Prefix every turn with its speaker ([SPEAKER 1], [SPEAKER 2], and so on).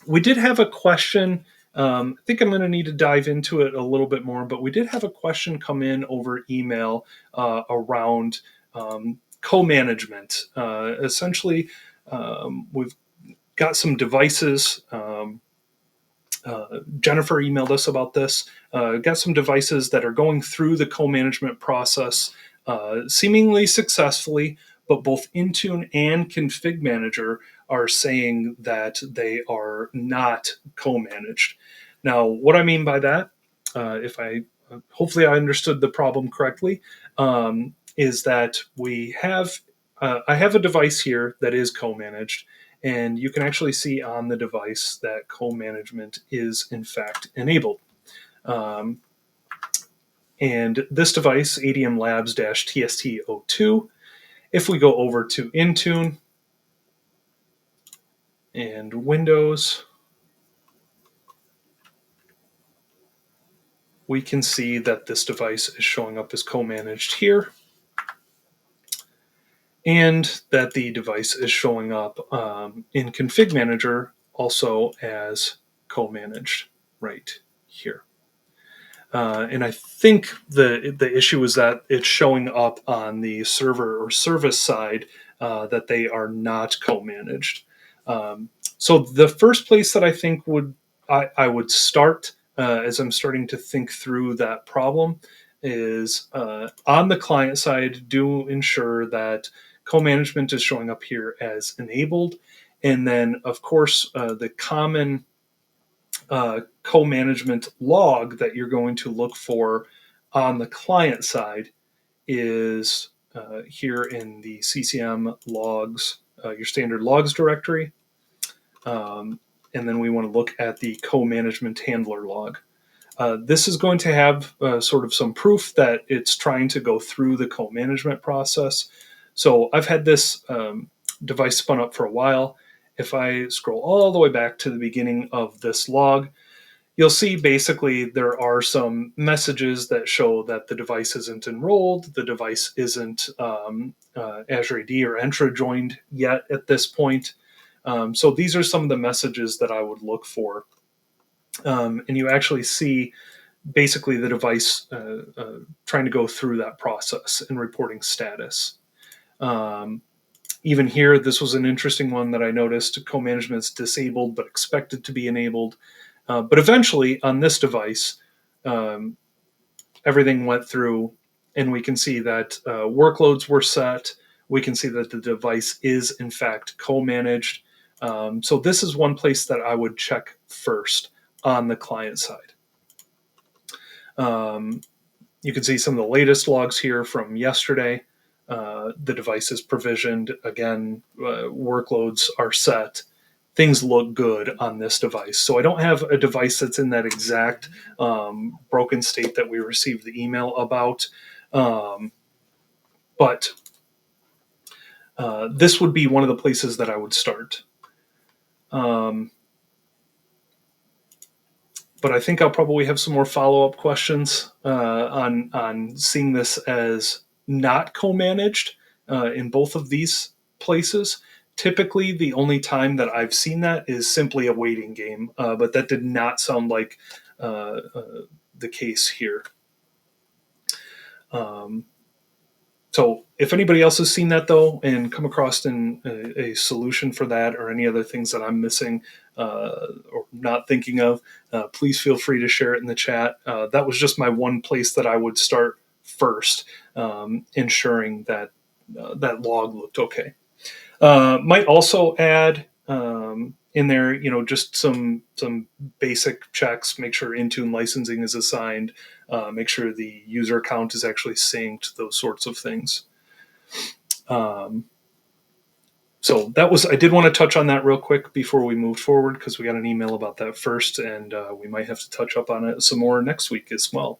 [SPEAKER 1] We did have a question. I think I'm going to need to dive into it a little bit more, but we did have a question come in over email around co-management. Essentially, we've got some devices. Jennifer emailed us about this. Got some devices that are going through the co-management process seemingly successfully, but both Intune and ConfigMgr are saying that they are not co-managed. Now, what I mean by that, if I hopefully I understood the problem correctly, is that I have a device here that is co-managed, and you can actually see on the device that co-management is in fact enabled. And this device, ADM Labs-TST02, if we go over to Intune and Windows, we can see that this device is showing up as co-managed here, and that the device is showing up in ConfigMgr also as co-managed right here. And I think the issue is that it's showing up on the server or service side that they are not co-managed. So the first place that I think I would start as I'm starting to think through that problem is on the client side, do ensure that co-management is showing up here as enabled. And then, of course, the common co-management log that you're going to look for on the client side is here in the CCM logs, your standard logs directory. And then we want to look at the co-management handler log. This is going to have sort of some proof that it's trying to go through the co-management process. So I've had this device spun up for a while. If I scroll all the way back to the beginning of this log, you'll see basically there are some messages that show that the device isn't enrolled, the device isn't Azure AD or Entra joined yet at this point. So these are some of the messages that I would look for. And you actually see basically the device trying to go through that process and reporting status. Even here, this was an interesting one that I noticed. Co-management's disabled but expected to be enabled. But eventually, on this device, everything went through, and we can see that workloads were set. We can see that the device is, in fact, co-managed. So this is one place that I would check first on the client side. You can see some of the latest logs here from yesterday. The device is provisioned. Again, workloads are set. Things look good on this device. So I don't have a device that's in that exact broken state that we received the email about. But this would be one of the places that I would start. But I think I'll probably have some more follow-up questions on seeing this as not co-managed in both of these places. Typically, the only time that I've seen that is simply a waiting game, but that did not sound like the case here. So if anybody else has seen that, though, and come across a solution for that or any other things that I'm missing or not thinking of, please feel free to share it in the chat. That was just my one place that I would start first, ensuring that that log looked okay. Might also add in there, just some basic checks. Make sure Intune licensing is assigned. Make sure the user account is actually synced. Those sorts of things. So I did want to touch on that real quick before we moved forward, because we got an email about that first, and we might have to touch up on it some more next week as well.